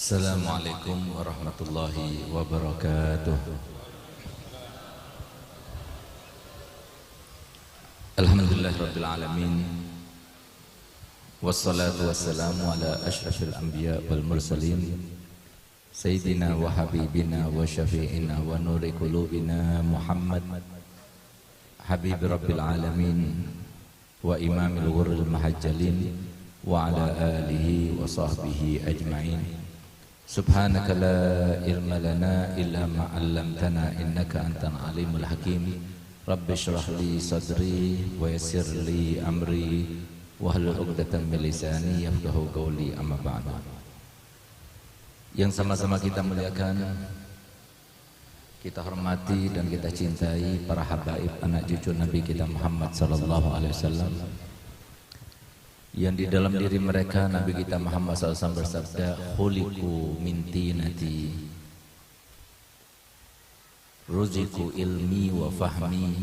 Assalamualaikum warahmatullahi wabarakatuh. Alhamdulillahirabbil alamin. Wassalatu wassalamu ala asyrafil anbiya wal mursalin sayyidina wa habibina wa syafi'ina wa nuri qulubina Muhammad habib rabbil alamin wa imamil ghurril mahajjalin wa ala alihi wa sahbihi ajma'in. Subhanaka la ilma lana illa ma 'allamtana innaka antal alimul hakim. Rabbi shrah li sadri wa yassir li amri wahlul 'uqdatam min lisani yafqahu qawli, amma ba'du. Yang sama-sama kita muliakan, kita hormati dan kita cintai para habaib anak cucu Nabi kita Muhammad sallallahu alaihi wasallam, yang di dalam diri mereka Nabi kita Muhammad SAW bersabda, khuliqu min tinati ruziqu ilmi wa fahmi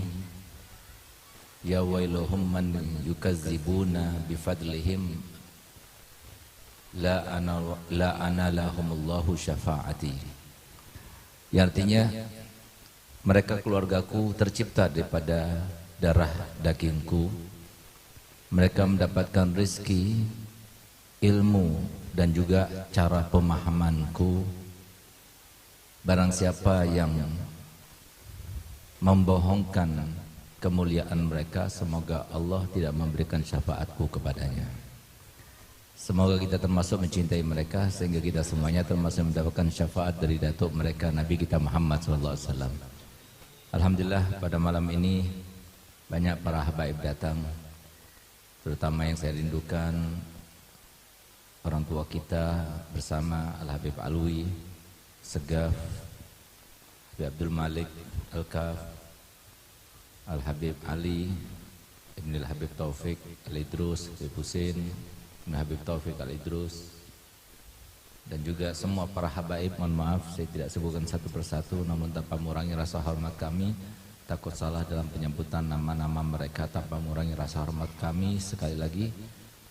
ya wailuhum man yukazzibuna bifadlihim la ana lahumullahu syafa'ati. Yang artinya, mereka keluargaku tercipta daripada darah dagingku. Mereka mendapatkan rezeki, ilmu, dan juga cara pemahamanku. Barang siapa yang membohongkan kemuliaan mereka, semoga Allah tidak memberikan syafaatku kepadanya. Semoga kita termasuk mencintai mereka, sehingga kita semuanya termasuk mendapatkan syafaat dari datuk mereka, Nabi kita Muhammad SAW. Alhamdulillah, pada malam ini banyak para habaib datang, terutama yang saya rindukan orang tua kita bersama Al-Habib Alwi, Segaf, Habib Abdul Malik, Al-Kaf, Al-Habib Ali, Ibn Al-Habib Taufik Al-Idrus, Habib Husin, Ibn Habib Taufik Al-Idrus, dan juga semua para habaib. Mohon maaf saya tidak sebutkan satu persatu, namun tanpa mengurangi rasa hormat kami, takut salah dalam penyebutan nama-nama mereka, tanpa mengurangi rasa hormat kami. Sekali lagi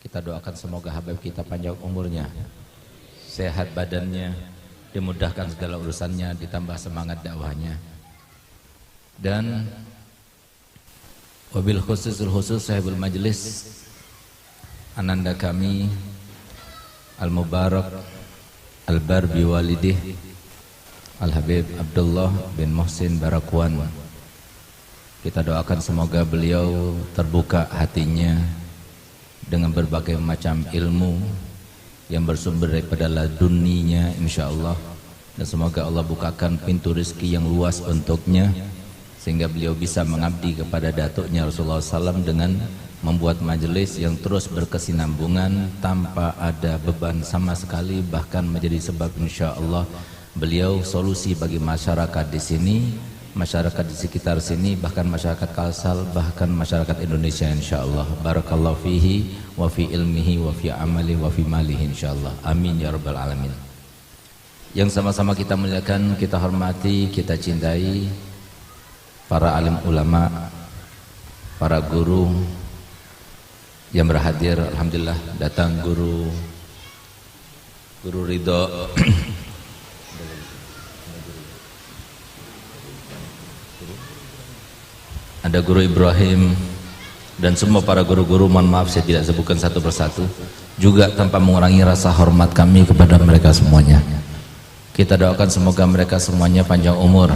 kita doakan semoga habaib kita panjang umurnya, sehat badannya, dimudahkan segala urusannya, ditambah semangat dakwahnya. Dan wabil khusus sahibul majlis, ananda kami Al-Mubarak Al-Bar biwalidih Al-Habib Abdullah bin Muhsin Barakwan. Kita doakan semoga beliau terbuka hatinya dengan berbagai macam ilmu yang bersumber daripada laduninya insyaallah, dan semoga Allah bukakan pintu rezeki yang luas untuknya, sehingga beliau bisa mengabdi kepada datuknya Rasulullah SAW dengan membuat majelis yang terus berkesinambungan tanpa ada beban sama sekali, bahkan menjadi sebab insyaallah beliau solusi bagi masyarakat di sini, masyarakat di sekitar sini, bahkan masyarakat Kalsel, bahkan masyarakat Indonesia insyaallah. Barakallahu fihi wa fi ilmihi wa fi amali wa fi malihi insyaallah. Amin ya rabbal alamin. Yang sama-sama kita muliakan, kita hormati, kita cintai para alim ulama, para guru yang berhadir. Alhamdulillah, datang Guru Ridho, ada Guru Ibrahim, dan semua para guru-guru. Mohon maaf saya tidak sebutkan satu persatu, juga tanpa mengurangi rasa hormat kami kepada mereka semuanya. Kita doakan semoga mereka semuanya panjang umur,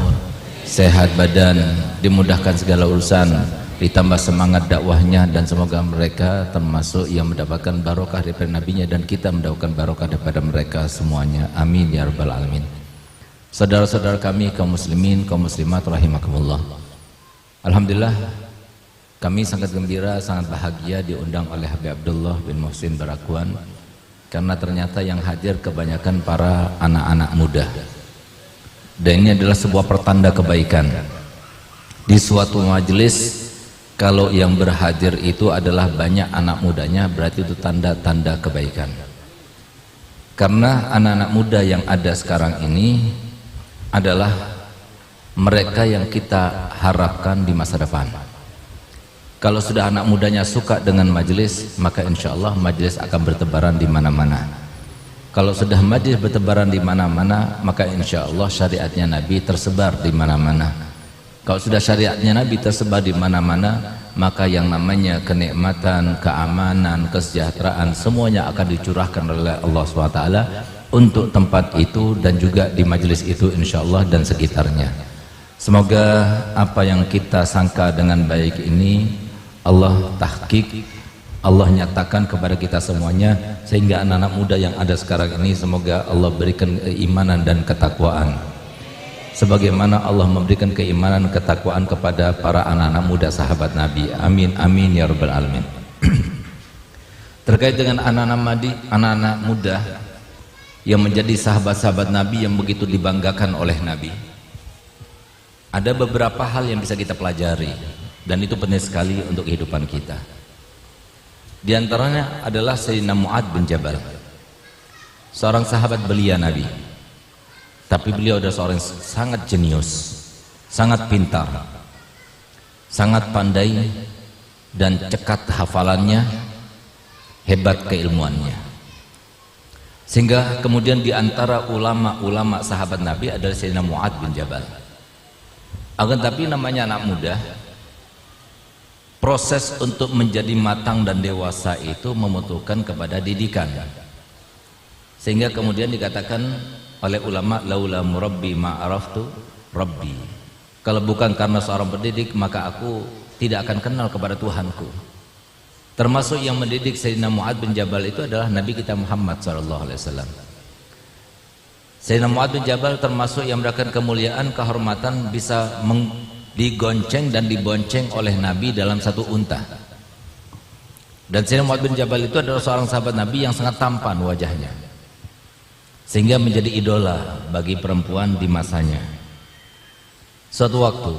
sehat badan, dimudahkan segala urusan, ditambah semangat dakwahnya, dan semoga mereka termasuk yang mendapatkan barokah daripada nabinya, dan kita mendapatkan barokah daripada mereka semuanya. Amin ya rabbal alamin. Saudara-saudara kami kaum muslimin, kaum muslimat rahimakumullah, alhamdulillah kami sangat gembira, sangat bahagia diundang oleh Habib Abdullah bin Muhsin Barakwan, karena ternyata yang hadir kebanyakan para anak-anak muda, dan ini adalah sebuah pertanda kebaikan. Di suatu majelis kalau yang berhadir itu adalah banyak anak mudanya, berarti itu tanda-tanda kebaikan. Karena anak-anak muda yang ada sekarang ini adalah mereka yang kita harapkan di masa depan. Kalau sudah anak mudanya suka dengan majelis, maka insya Allah majelis akan bertebaran di mana-mana. Kalau sudah majlis bertebaran di mana-mana, maka insya Allah syariatnya Nabi tersebar di mana-mana. Kalau sudah syariatnya Nabi tersebar di mana-mana, maka yang namanya kenikmatan, keamanan, kesejahteraan semuanya akan dicurahkan oleh Allah SWT untuk tempat itu dan juga di majlis itu insya Allah dan sekitarnya. Semoga apa yang kita sangka dengan baik ini Allah tahqiq, Allah nyatakan kepada kita semuanya, sehingga anak-anak muda yang ada sekarang ini semoga Allah berikan keimanan dan ketakwaan sebagaimana Allah memberikan keimanan dan ketakwaan kepada para anak-anak muda sahabat Nabi. Amin amin ya rabbal alamin. Terkait dengan anak-anak muda yang menjadi sahabat-sahabat Nabi yang begitu dibanggakan oleh Nabi, ada beberapa hal yang bisa kita pelajari dan itu penting sekali untuk kehidupan kita. Di antaranya adalah Sayyidina Mu'adz bin Jabal, seorang sahabat belia Nabi, tapi beliau adalah seorang yang sangat jenius, sangat pintar, sangat pandai dan cekat hafalannya, hebat keilmuannya. Sehingga kemudian di antara ulama-ulama sahabat Nabi adalah Sayyidina Mu'adz bin Jabal. Akan tapi namanya anak muda, proses untuk menjadi matang dan dewasa itu membutuhkan kepada didikan. Sehingga kemudian dikatakan oleh ulama, laula murabbi ma araftu rabbi. Kalau bukan karena seorang pendidik, maka aku tidak akan kenal kepada Tuhanku. Termasuk yang mendidik Sayyidina Mu'adz bin Jabal itu adalah Nabi kita Muhammad SAW. Sayyidina Mu'adz bin Jabal termasuk yang mendapatkan kemuliaan, kehormatan, bisa digonceng dan dibonceng oleh Nabi dalam satu unta. Dan Sayyidina Mu'adz bin Jabal itu adalah seorang sahabat Nabi yang sangat tampan wajahnya, sehingga menjadi idola bagi perempuan di masanya. Suatu waktu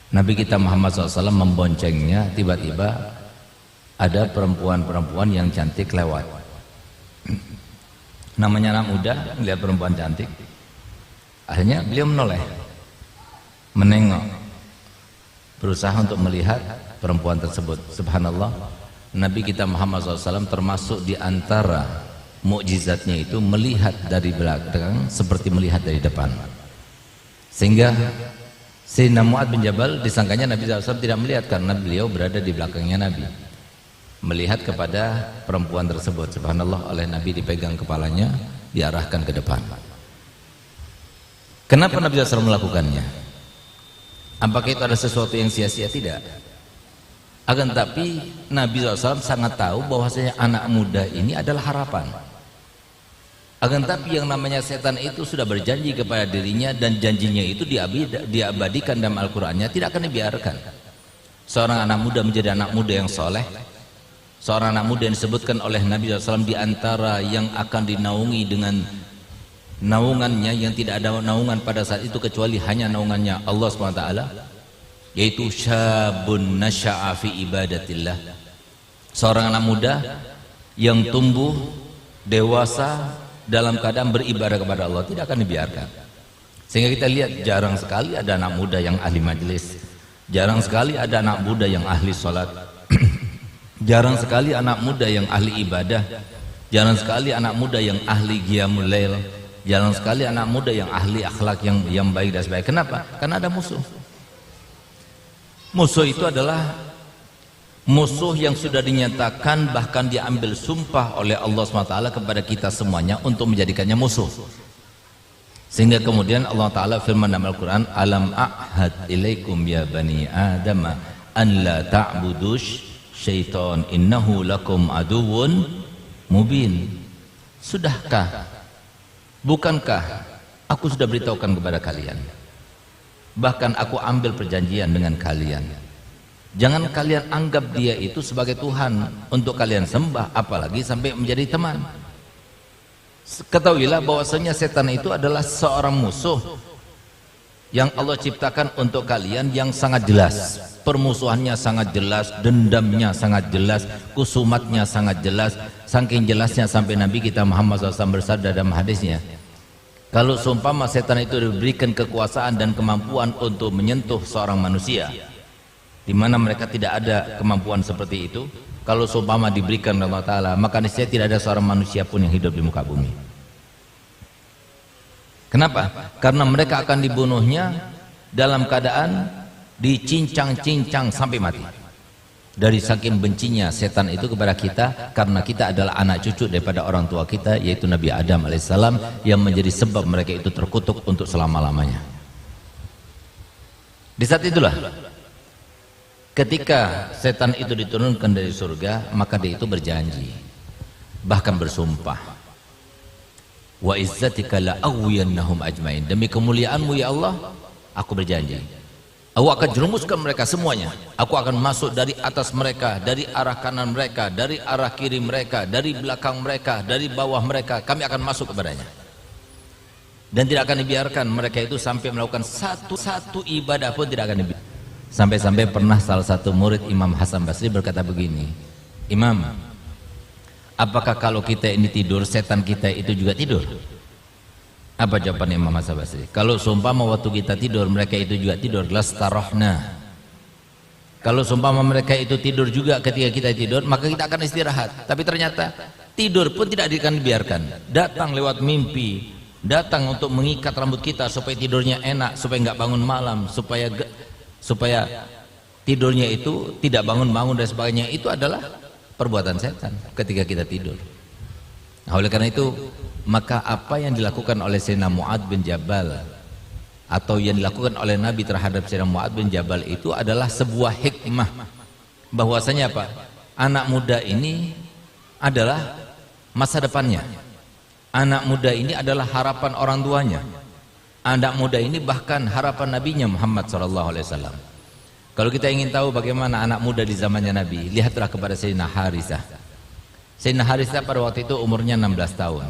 Nabi kita Muhammad SAW memboncengnya, tiba-tiba ada perempuan-perempuan yang cantik lewat. Namanya anak muda, melihat perempuan cantik, akhirnya beliau menoleh, menengok, berusaha untuk melihat perempuan tersebut. Subhanallah, Nabi kita Muhammad SAW termasuk di antara mukjizatnya itu melihat dari belakang seperti melihat dari depan. Sehingga Sayyidina Mu'adz bin Jabal disangkanya Nabi SAW tidak melihat karena beliau berada di belakangnya Nabi, melihat kepada perempuan tersebut. Subhanallah, oleh Nabi dipegang kepalanya, diarahkan ke depan. Kenapa Nabi SAW melakukannya? Apakah itu ada sesuatu yang sia-sia? Tidak. Akan tapi Nabi SAW sangat tahu bahwasanya anak muda ini adalah harapan. Akan tapi yang namanya setan itu sudah berjanji kepada dirinya, dan janjinya itu diabadikan dalam Al-Qur'annya, tidak akan dibiarkan. Seorang anak muda menjadi anak muda yang soleh, seorang anak muda yang disebutkan oleh Nabi SAW di antara yang akan dinaungi dengan naungannya yang tidak ada naungan pada saat itu kecuali hanya naungannya Allah SWT, yaitu syabun nasya'a fi ibadatillah, seorang anak muda yang tumbuh dewasa dalam keadaan beribadah kepada Allah, tidak akan dibiarkan. Sehingga kita lihat jarang sekali ada anak muda yang ahli majelis, jarang sekali ada anak muda yang ahli sholat, jarang sekali anak muda yang ahli ibadah, jarang sekali anak muda yang ahli qiyamul lail, jarang sekali anak muda yang ahli akhlak yang baik dan sebagainya. Kenapa? Karena ada musuh. Musuh itu adalah musuh yang sudah dinyatakan, bahkan diambil sumpah oleh Allah SWT kepada kita semuanya untuk menjadikannya musuh. Sehingga kemudian Allah Ta'ala firman dalam Al-Quran, alam a'had ilaikum ya bani adama an la ta'budush syaitan innahu lakum aduwwun mubin. Sudahkah, bukankah aku sudah beritahukan kepada kalian, bahkan aku ambil perjanjian dengan kalian, jangan kalian anggap dia itu sebagai Tuhan untuk kalian sembah, apalagi sampai menjadi teman. Ketahuilah bahwasanya setan itu adalah seorang musuh yang Allah ciptakan untuk kalian yang sangat jelas. Permusuhannya sangat jelas, dendamnya sangat jelas, kusumatnya sangat jelas. Saking jelasnya sampai Nabi kita Muhammad SAW bersabda dalam hadisnya, kalau seumpama setan itu diberikan kekuasaan dan kemampuan untuk menyentuh seorang manusia, di mana mereka tidak ada kemampuan seperti itu, kalau seumpama diberikan oleh Allah Ta'ala, maka niscaya tidak ada seorang manusia pun yang hidup di muka bumi. Kenapa? Karena mereka akan dibunuhnya dalam keadaan dicincang-cincang sampai mati. Dari saking bencinya setan itu kepada kita, karena kita adalah anak cucu daripada orang tua kita, yaitu Nabi Adam alaihissalam, yang menjadi sebab mereka itu terkutuk untuk selama-lamanya. Di saat itulah, ketika setan itu diturunkan dari surga, maka dia itu berjanji, bahkan bersumpah, wa izzatika la aghwiyannahum ajmain, demi kemuliaanmu ya Allah, aku berjanji, aku akan jerumuskan mereka semuanya. Aku akan masuk dari atas mereka, dari arah kanan mereka, dari arah kiri mereka, dari belakang mereka, dari bawah mereka. Kami akan masuk kepadanya. Dan tidak akan dibiarkan mereka itu sampai melakukan satu ibadah pun tidak akan dibiarkan. Sampai-sampai pernah salah satu murid Imam Hasan Basri berkata begini, Imam, apakah kalau kita ini tidur, setan kita itu juga tidur? Apa jawaban Imam Hasan Basri? Kalau seumpama waktu kita tidur mereka itu juga tidur, lastarahna. Kalau seumpama mereka itu tidur juga ketika kita tidur, maka kita akan istirahat. Tapi ternyata tidur pun tidak akan dibiarkan. Datang lewat mimpi, datang untuk mengikat rambut kita supaya tidurnya enak, supaya nggak bangun malam, supaya tidurnya itu tidak bangun-bangun dan sebagainya. Itu adalah perbuatan setan ketika kita tidur. Nah, oleh karena itu, maka apa yang dilakukan oleh Sayyidina Mu'adz bin Jabal atau yang dilakukan oleh Nabi terhadap Sayyidina Mu'adz bin Jabal itu adalah sebuah hikmah, bahwasanya apa? Anak muda ini adalah masa depannya. Anak muda ini adalah harapan orang tuanya. Anak muda ini bahkan harapan nabinya Muhammad SAW. Kalau kita ingin tahu bagaimana anak muda di zamannya Nabi, lihatlah kepada Sayyidina Harithah. Sayyidina Harithah pada waktu itu umurnya 16 tahun.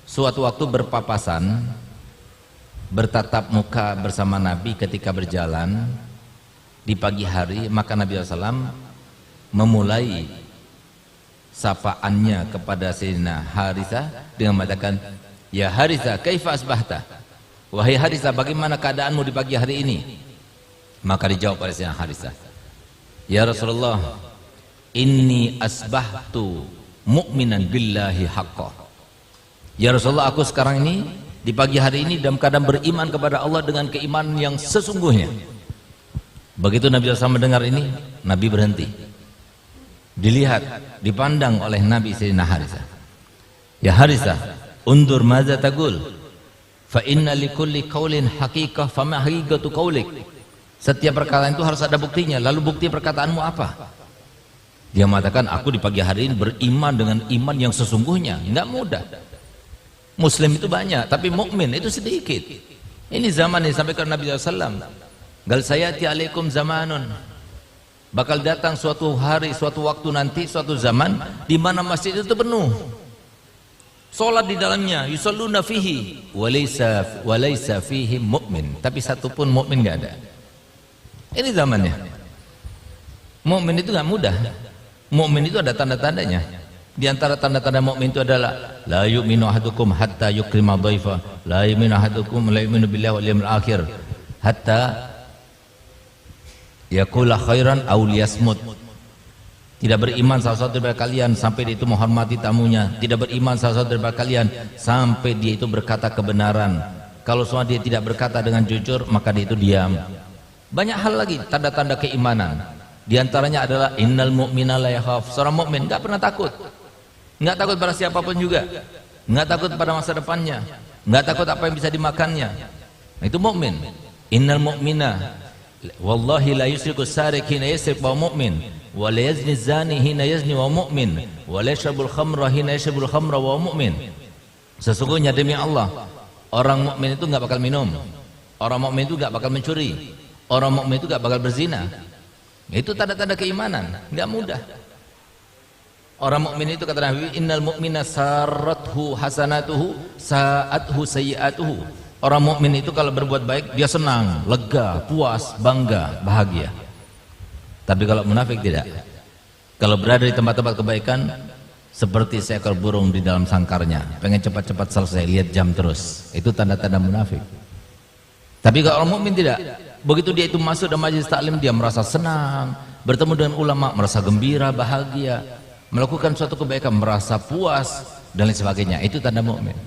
Suatu waktu berpapasan, bertatap muka bersama Nabi ketika berjalan di pagi hari, maka Nabi SAW memulai sapaannya kepada Sayyidina Harithah dengan mengatakan, ya Harithah, kaifa asbahta? Wahai Harithah, bagaimana keadaanmu di pagi hari ini? Maka dijawab oleh Sayyidina Harithah, ya Rasulullah, inni asbahtu mu'minan billahi haqqa. Ya Rasulullah, aku sekarang ini di pagi hari ini dalam keadaan beriman kepada Allah dengan keimanan yang sesungguhnya. Begitu Nabi SAW mendengar ini, Nabi berhenti. Dilihat, dipandang oleh Nabi Sayyidina Harithah. Ya Harithah, undur maza tagul, fa inna likulli qaulin haqiqah, fama haqiqatu qaulik. Setiap perkataan itu harus ada buktinya. Lalu bukti perkataanmu apa? Dia mengatakan, aku di pagi hari ini beriman dengan iman yang sesungguhnya. Enggak mudah. Muslim itu banyak, tapi mukmin itu sedikit. Ini zaman yang disampaikan Nabi SAW. Gal sayati alaikum zamanun, bakal datang suatu hari, suatu waktu nanti, suatu zaman di mana masjid itu penuh, sholat di dalamnya, yusalluna fihi, walaysa fihi mu'min, tapi satu pun mu'min nggak ada. Ini zamannya. Mu'min itu nggak mudah. Mu'min itu ada tanda-tandanya. Di antara tanda-tanda mukmin itu adalah la yu'minu ahadukum hatta yukrima dhaifa, la yu'minu ahadukum la yu'minu billahi wal yawmil akhir, hatta yaqula khairan aw liyasmut. Tidak beriman salah satu dari kalian sampai dia itu menghormati tamunya. Tidak beriman salah satu dari kalian sampai dia itu berkata kebenaran. Kalau semua dia tidak berkata dengan jujur, maka dia itu diam. Banyak hal lagi tanda-tanda keimanan. Di antaranya adalah innal mu'mina la yakhaf. Seorang mukmin enggak pernah takut. Enggak takut pada siapapun juga. Enggak takut pada masa depannya. Enggak takut apa yang bisa dimakannya. Nah, itu mukmin. Innal mu'mina wallahi la yusriku sariq hina yasriq wa mu'min, wa la yazni zani hina yazni wa mu'min, wa la yashrabul khamra hina yashrabul khamra wa mu'min. Sesungguhnya demi Allah, orang mukmin itu enggak bakal minum. Orang mukmin itu enggak bakal mencuri. Orang mukmin itu enggak bakal berzina. Itu tanda-tanda keimanan, enggak mudah. Orang mukmin itu kata Nabi, innal mu'mina sarathu hasanatuhu sa'athu sayyi'atuhu. Orang mukmin itu kalau berbuat baik dia senang, lega, puas, bangga, bahagia. Tapi kalau munafik tidak. Kalau berada di tempat-tempat kebaikan seperti seekor burung di dalam sangkarnya, pengen cepat-cepat selesai, lihat jam terus. Itu tanda-tanda munafik. Tapi kalau orang mukmin tidak. Begitu dia itu masuk dalam majelis taklim, dia merasa senang, bertemu dengan ulama merasa gembira, bahagia, melakukan suatu kebaikan merasa puas dan lain sebagainya. Itu tanda mukmin.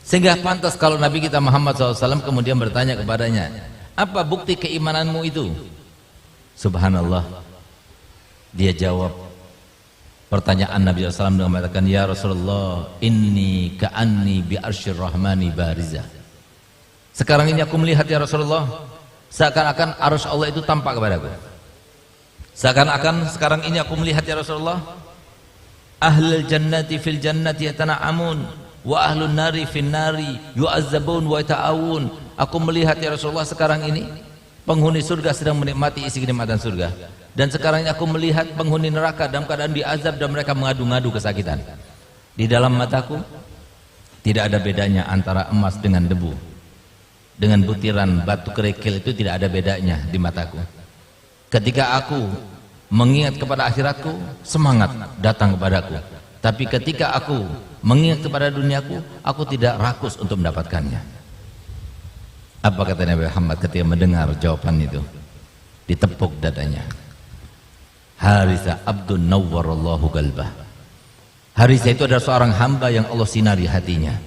Sehingga pantas kalau Nabi kita Muhammad SAW kemudian bertanya kepadanya, apa bukti keimananmu itu? Subhanallah, dia jawab pertanyaan Nabi SAW dengan mengatakan, ya Rasulullah, inni ka'anni bi arsyir rahmani bariza. Sekarang ini aku melihat ya Rasulullah, seakan-akan arsy Allah itu tampak kepadaku. Seakan-akan sekarang ini aku melihat ya Rasulullah, ahlul jannati fil jannati yatana'amun wa ahlun nari fin nari yu'azzabun wa yata'awun. Aku melihat ya Rasulullah sekarang ini penghuni surga sedang menikmati isi kenikmatan surga, dan sekarang ini aku melihat penghuni neraka dalam keadaan diazab dan mereka mengadu-ngadu kesakitan. Di dalam mataku tidak ada bedanya antara emas dengan debu, dengan butiran batu kerikil, itu tidak ada bedanya di mataku. Ketika aku mengingat kepada akhiratku, semangat datang kepadaku. Tapi ketika aku mengingat kepada duniaku, aku tidak rakus untuk mendapatkannya. Apa kata Nabi Muhammad ketika mendengar jawaban itu? Ditepuk dadanya. Harisa abdun nawwarallahu qalbah. Harisa itu adalah seorang hamba yang Allah sinari hatinya.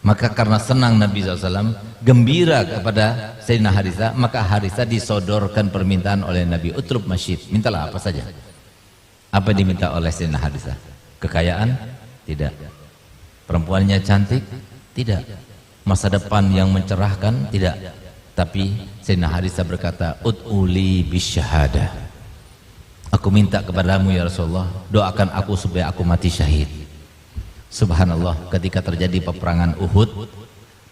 Maka karena senang Nabi SAW, gembira kepada Sayyidina Harisa, maka Harisa disodorkan permintaan oleh Nabi, utrub masyid, mintalah apa saja. Apa yang diminta oleh Sayyidina Harisa? Kekayaan? Tidak. Perempuannya cantik? Tidak. Masa depan yang mencerahkan? Tidak. Tapi Sayyidina Harisa berkata, ud'uli bisyahadah. Aku minta kepadamu ya Rasulullah, doakan aku supaya aku mati syahid. Subhanallah, ketika terjadi peperangan Uhud,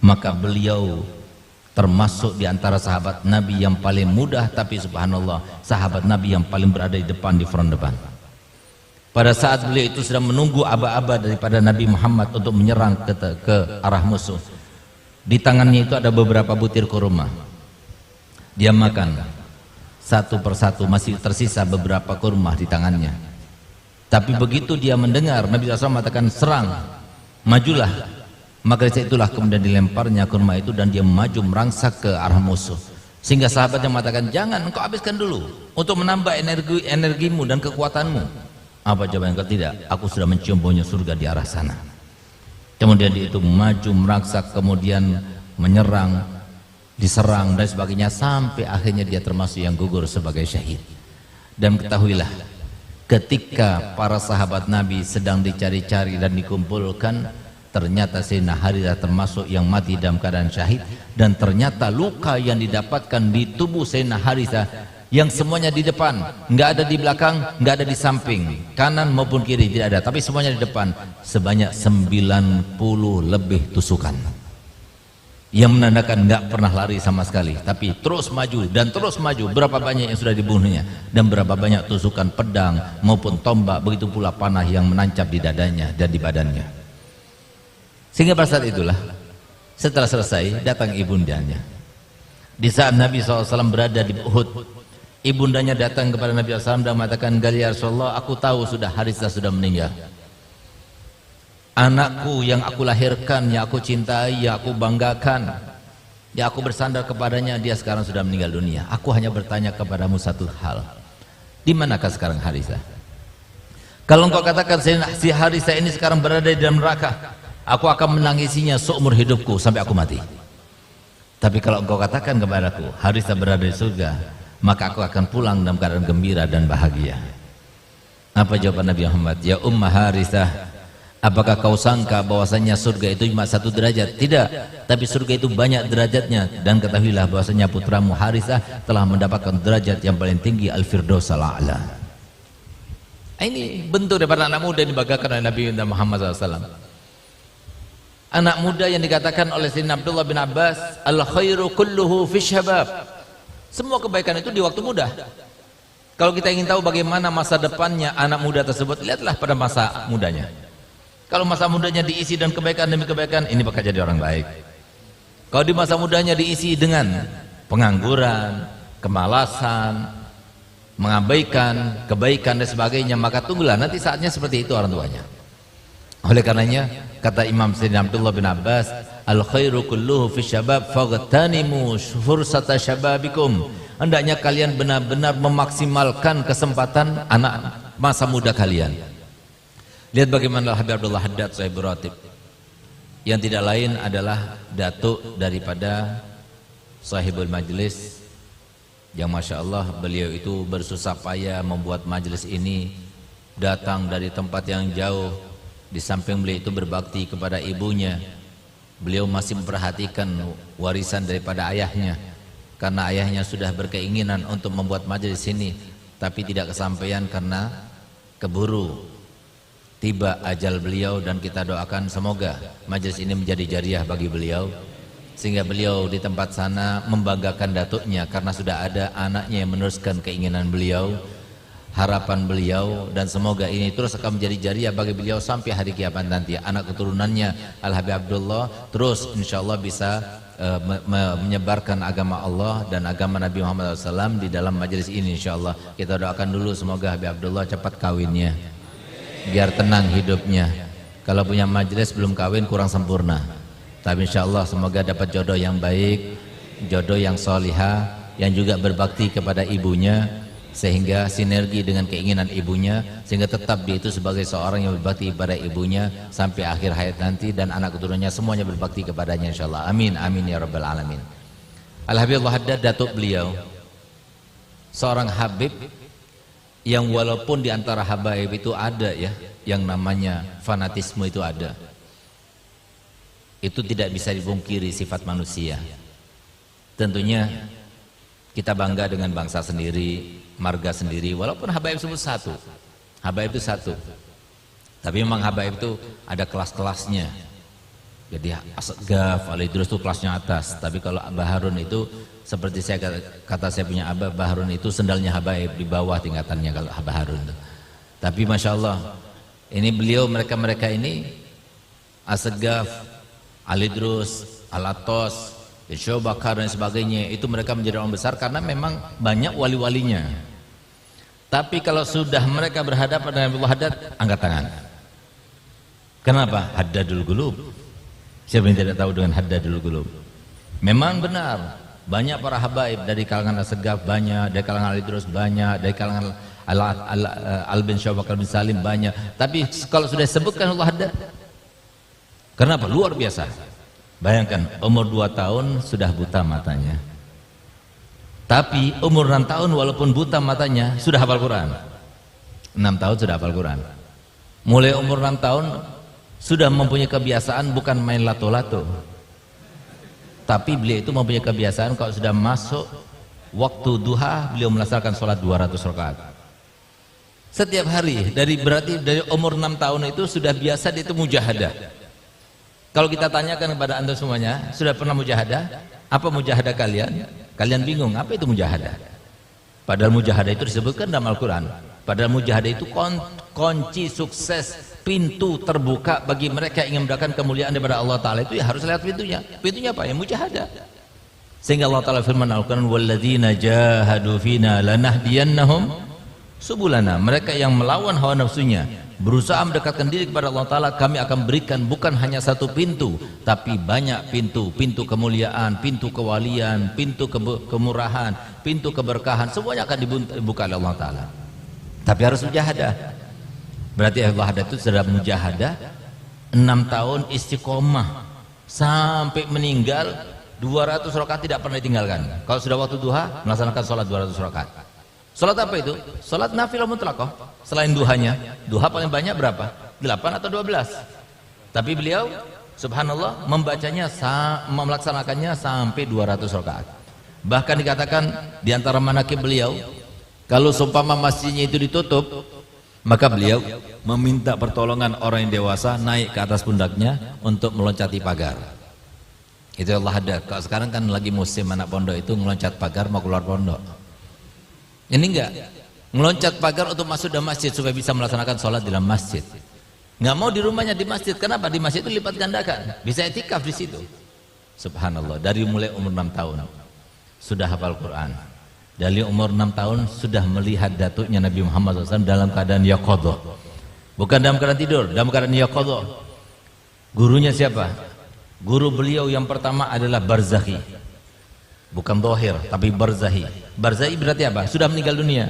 maka beliau termasuk di antara sahabat Nabi yang paling mudah, tapi subhanallah, sahabat Nabi yang paling berada di depan, di front depan. Pada saat beliau itu sedang menunggu aba-aba daripada Nabi Muhammad untuk menyerang ke arah musuh, di tangannya itu ada beberapa butir kurma. Dia makan satu persatu, masih tersisa beberapa kurma di tangannya. Tapi begitu dia mendengar Nabi SAW mengatakan serang, majulah, maka dari itulah kemudian dilemparnya kurma itu dan dia maju merangsak ke arah musuh. Sehingga sahabatnya mengatakan, jangan, engkau habiskan dulu untuk menambah energimu dan kekuatanmu. Apa jawaban engkau? Tidak, aku sudah mencium baunya surga di arah sana. Kemudian dia itu maju merangsak, kemudian menyerang, diserang dan sebagainya, sampai akhirnya dia termasuk yang gugur sebagai syahid. Dan ketahuilah, ketika para sahabat Nabi sedang dicari-cari dan dikumpulkan, ternyata Sayyidina Harithah termasuk yang mati dalam keadaan syahid. Dan ternyata luka yang didapatkan di tubuh Sayyidina Harithah yang semuanya di depan, nggak ada di belakang, nggak ada di samping, kanan maupun kiri tidak ada, tapi semuanya di depan, sebanyak 90 lebih tusukan, yang menandakan nggak pernah lari sama sekali, tapi terus maju dan terus maju. Berapa banyak yang sudah dibunuhnya dan berapa banyak tusukan pedang maupun tombak, begitu pula panah yang menancap di dadanya dan di badannya. Sehingga pada saat itulah, setelah selesai, datang ibundanya. Di saat Nabi SAW berada di Uhud, ibundanya datang kepada Nabi SAW dan mengatakan, ya Rasulullah, aku tahu sudah Harithah sudah meninggal. Anakku yang aku lahirkan, yang aku cintai, yang aku banggakan, yang aku bersandar kepadanya, dia sekarang sudah meninggal dunia. Aku hanya bertanya kepadamu satu hal, di manakah sekarang Harithah? Kalau engkau katakan si Harithah ini sekarang berada di dalam neraka, aku akan menangisinya seumur hidupku sampai aku mati. Tapi kalau engkau katakan kepadaku Harithah berada di surga, maka aku akan pulang dalam keadaan gembira dan bahagia. Apa jawaban Nabi Muhammad? Ya Ummah Harithah, apakah kau sangka bahwasanya surga itu cuma satu derajat? Tidak, tapi surga itu banyak derajatnya. Dan ketahuilah bahwasanya putramu Harithah telah mendapatkan derajat yang paling tinggi, Al-Firdaus Al-A'la. Ini bentuk daripada anak muda yang dibanggakan oleh Nabi Muhammad SAW. Anak muda yang dikatakan oleh Sayyidina Abdullah bin Abbas, al-khairu kulluhu fi syabab. Semua kebaikan itu di waktu muda. Kalau kita ingin tahu bagaimana masa depannya anak muda tersebut, lihatlah pada masa mudanya. Kalau masa mudanya diisi dengan kebaikan demi kebaikan, ini bakal jadi orang baik. Kalau di masa mudanya diisi dengan pengangguran, kemalasan, mengabaikan kebaikan dan sebagainya, maka tunggulah nanti saatnya seperti itu orang tuanya. Oleh karenanya kata Imam Sayyidina Abdullah bin Abbas, al khairu kulluhu fi syabab faghtanimu fursata syababikum. Hendaknya kalian benar-benar memaksimalkan kesempatan anak masa muda kalian. Lihat bagaimana Habib Abdullah Haddad Sahibul Ratib, yang tidak lain adalah datuk daripada Sahibul Majlis, yang Masya Allah beliau itu bersusah payah membuat majlis ini, datang dari tempat yang jauh. Di samping beliau itu berbakti kepada ibunya, beliau masih memperhatikan warisan daripada ayahnya, karena ayahnya sudah berkeinginan untuk membuat majlis ini, tapi tidak kesampaian karena keburu tiba ajal beliau. Dan kita doakan semoga majlis ini menjadi jariah bagi beliau, sehingga beliau di tempat sana membanggakan datuknya karena sudah ada anaknya yang meneruskan keinginan beliau, harapan beliau, dan semoga ini terus akan menjadi jariah bagi beliau sampai hari kiamat nanti. Anak keturunannya Al-Habib Abdullah terus insyaallah bisa menyebarkan agama Allah dan agama Nabi Muhammad SAW di dalam majelis ini insyaallah. Kita doakan dulu semoga Habib Abdullah cepat kawinnya, biar tenang hidupnya. Kalau punya majelis belum kawin kurang sempurna, tapi insyaallah semoga dapat jodoh yang baik, jodoh yang solihah, yang juga berbakti kepada ibunya, sehingga sinergi dengan keinginan ibunya, sehingga tetap dia itu sebagai seorang yang berbakti kepada ibunya sampai akhir hayat nanti, dan anak keturunannya semuanya berbakti kepadanya insyaallah. Amin amin ya rabbal alamin. Al-Habib Abdullah Haddad datuk beliau seorang habib yang walaupun di antara habaib itu ada ya yang namanya fanatisme, itu ada, itu tidak bisa dipungkiri sifat manusia. Tentunya kita bangga dengan bangsa sendiri, marga sendiri, walaupun habaib tersebut satu, habaib itu satu, tapi memang habaib itu ada kelas-kelasnya. Jadi Asgaf, Ali Idrus itu kelasnya atas, tapi kalau Abah Harun itu seperti saya kata saya punya Abah Harun itu sendalnya habaib, di bawah tingkatannya kalau Abah Harun itu. Tapi Masya Allah ini beliau, mereka ini Asgaf, Ali Idrus, Al-Atos, Syekh Bakar dan sebagainya, itu mereka menjadi orang besar karena memang banyak wali-walinya. Tapi kalau sudah mereka berhadapan dengan Abdullah Haddad, angkat tangan. Kenapa? Haddadul Qulub. Siapa yang tidak tahu dengan Haddadul Qulub? Memang benar, banyak para habaib dari kalangan Asgaf banyak, dari kalangan Ali Idrus banyak, dari kalangan Al-Bin Syekh Bakar bin Salim banyak. Tapi kalau sudah disebutkan Abdullah Haddad, kenapa? Luar biasa. Bayangkan umur 2 tahun sudah buta matanya, tapi umur 6 tahun walaupun buta matanya sudah hafal Quran. 6 tahun sudah hafal Quran. Mulai umur 6 tahun sudah mempunyai kebiasaan bukan main lato-lato, tapi beliau itu mempunyai kebiasaan kalau sudah masuk waktu duha beliau melaksanakan sholat 200 rakaat setiap hari. Berarti dari umur 6 tahun itu sudah biasa dia itu mujahadah. Kalau kita tanyakan kepada anda semuanya, sudah pernah mujahadah? Apa mujahadah kalian? Kalian bingung, apa itu mujahadah? Padahal mujahadah itu disebutkan dalam Al-Quran. Padahal mujahadah itu kunci sukses, pintu terbuka bagi mereka yang ingin mendapatkan kemuliaan daripada Allah Ta'ala, itu ya harus lihat pintunya. Pintunya apa? Ya mujahadah. Sehingga Allah Ta'ala firman Al-Quran, وَالَّذِينَ جَاهَدُوا فِينَا لَنَهْدِيَنَّهُمْ سُبُلَنَا. Mereka yang melawan hawa nafsunya, berusaha mendekatkan diri kepada Allah Ta'ala, kami akan berikan bukan hanya satu pintu, tapi banyak pintu. Pintu kemuliaan, pintu kewalian, pintu kemurahan, pintu keberkahan, semuanya akan dibuka oleh Allah Ta'ala. Tapi harus mujahadah. Berarti Allah Haddad itu sudah mujahadah 6 tahun istiqomah sampai meninggal 200 rakaat tidak pernah ditinggalkan. Kalau sudah waktu duha melaksanakan sholat 200 rakaat. Sholat apa itu? Sholat nafilah mutlaqah selain duhanya. Duha paling banyak berapa? 8 atau 12. Tapi beliau subhanallah membacanya, melaksanakannya sampai 200 rakaat. Bahkan dikatakan di antara manaqib beliau, kalau seumpama masjidnya itu ditutup, maka beliau meminta pertolongan orang yang dewasa naik ke atas pundaknya untuk meloncati pagar. Itu Allah Haddad. Kalau sekarang kan lagi musim anak pondok itu meloncat pagar mau keluar pondok. Ini enggak, meloncat pagar untuk masuk dalam masjid supaya bisa melaksanakan sholat di dalam masjid. Nggak mau di rumahnya, di masjid. Kenapa? Di masjid itu lipat gandakan, bisa itikaf di situ. Subhanallah. Dari mulai umur 6 tahun sudah hafal Quran. Dari umur 6 tahun sudah melihat datuknya Nabi Muhammad SAW dalam keadaan yaqadhah. Bukan dalam keadaan tidur, dalam keadaan yaqadhah. Gurunya siapa? Guru beliau yang pertama adalah Barzakhi. Bukan Dhahir, tapi Barzakhi. Barzai berarti apa? Sudah meninggal dunia.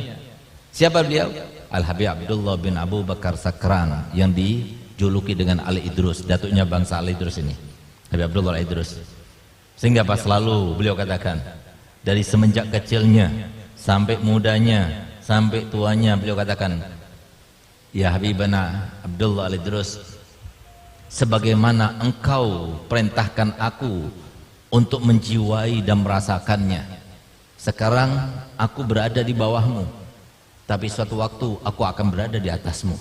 Siapa beliau? Al-Habib Abdullah bin Abu Bakar Sakran, yang dijuluki dengan Ali Idrus, datuknya bangsa Ali Idrus ini, Habib Abdullah Ali Idrus. Sehingga pas selalu beliau katakan, dari semenjak kecilnya sampai mudanya sampai tuanya, beliau katakan, ya Habibana Abdullah Ali Idrus, sebagaimana engkau perintahkan aku untuk menjiwai dan merasakannya, sekarang aku berada di bawahmu, tapi suatu waktu aku akan berada di atasmu.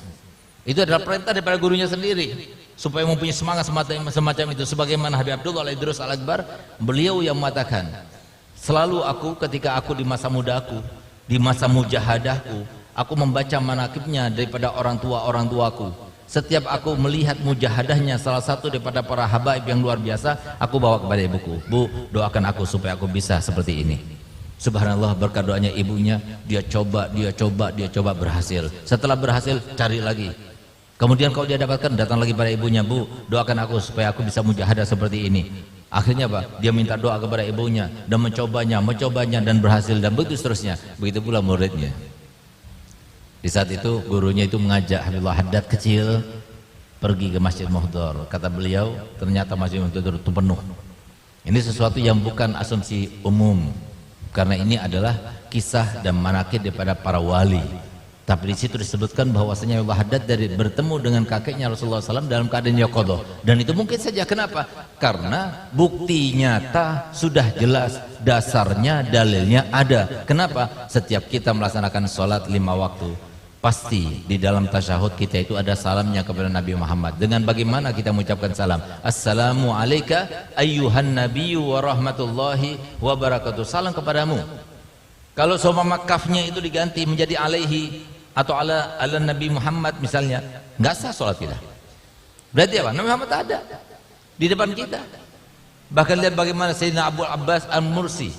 Itu adalah perintah daripada gurunya sendiri, supaya mempunyai semangat semacam itu. Sebagaimana Habib Abdullah Al Idrus Al Akbar, beliau yang mengatakan, selalu aku ketika aku di masa mudaku, di masa mujahadahku, aku membaca manakibnya daripada orang tuaku. Setiap aku melihat mujahadahnya salah satu daripada para habaib yang luar biasa, aku bawa kepada ibuku, Bu, doakan aku supaya aku bisa seperti ini. Subhanallah, berkat doanya ibunya, dia coba berhasil. Setelah berhasil, cari lagi. Kemudian kalau dia dapatkan, datang lagi pada ibunya, Bu, doakan aku supaya aku bisa mujahadah seperti ini. Akhirnya apa? Dia minta doa kepada ibunya dan mencobanya dan berhasil, dan begitu seterusnya. Begitu pula muridnya. Di saat itu gurunya itu mengajak Habibullah Haddad kecil pergi ke Masjid Muhdhar. Kata beliau, ternyata Masjid Muhdhar itu penuh. Ini sesuatu yang bukan asumsi umum, karena ini adalah kisah dan manaqib daripada para wali. Tapi di situ disebutkan bahwasanya Habibullah Haddad dari bertemu dengan kakeknya Rasulullah SAW dalam keadaan yaqadhah, dan itu mungkin saja. Kenapa? Karena bukti nyata sudah jelas, dasarnya, dalilnya ada. Kenapa? Setiap kita melaksanakan sholat 5 waktu, pasti di dalam tasyahud kita itu ada salamnya kepada Nabi Muhammad. Dengan bagaimana kita mengucapkan salam? Assalamu alayka ayyuhan nabiyyu wa rahmatullahi wa barakatuh. Salam kepadamu. Kalau seumpama kafnya itu diganti menjadi alaihi atau ala Nabi Muhammad misalnya, nggak sah sholat kita. Berarti apa? Nabi Muhammad ada di depan kita. Bahkan lihat bagaimana Sayyidina Abu Abbas Al-Mursi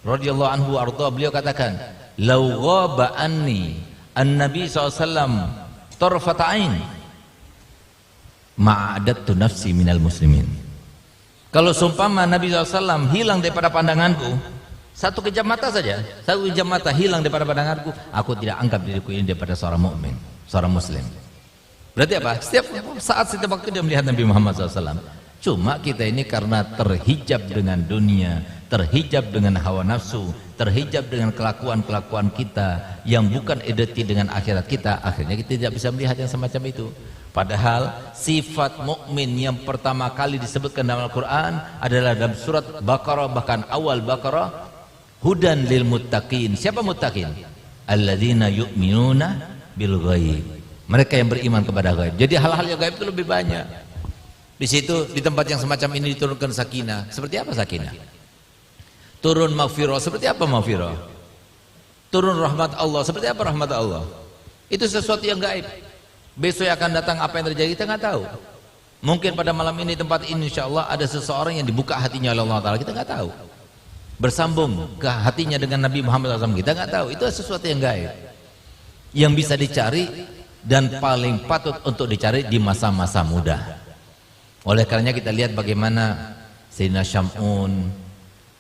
radhiyallahu anhu arda, beliau katakan, lau ghaba anni an-nabi SAW tarfata ain ma'adattu nafsi minal muslimin. Kalau seumpama Nabi SAW hilang daripada pandanganku, satu kejam mata saja, satu kejam mata hilang daripada pandanganku, aku tidak anggap diriku ini daripada seorang mukmin, seorang muslim. Berarti apa? Setiap saat, setiap waktu dia melihat Nabi Muhammad SAW. Cuma kita ini karena terhijab dengan dunia, terhijab dengan hawa nafsu, terhijab dengan kelakuan-kelakuan kita yang bukan identik dengan akhirat kita, akhirnya kita tidak bisa melihat yang semacam itu. Padahal sifat mukmin yang pertama kali disebutkan dalam Al-Quran adalah dalam surat Baqarah, bahkan awal Baqarah, hudan lil muttaqin. Siapa muttaqin? Alladzina yu'minuna bil ghaib. Mereka yang beriman kepada gaib. Jadi hal-hal yang gaib itu lebih banyak. Di situ, di tempat yang semacam ini diturunkan sakinah. Seperti apa sakinah? Turun maghfirah. Seperti apa maghfirah? Turun rahmat Allah. Seperti apa rahmat Allah? Itu sesuatu yang gaib. Besok akan datang apa yang terjadi, kita nggak tahu. Mungkin pada malam ini, tempat ini, insya Allah ada seseorang yang dibuka hatinya oleh Allah Ta'ala, kita nggak tahu. Bersambung ke hatinya dengan Nabi Muhammad SAW, kita nggak tahu. Itu sesuatu yang gaib, yang bisa dicari dan paling patut untuk dicari di masa-masa muda. Oleh karenanya kita lihat bagaimana Sayyidina Syam'un,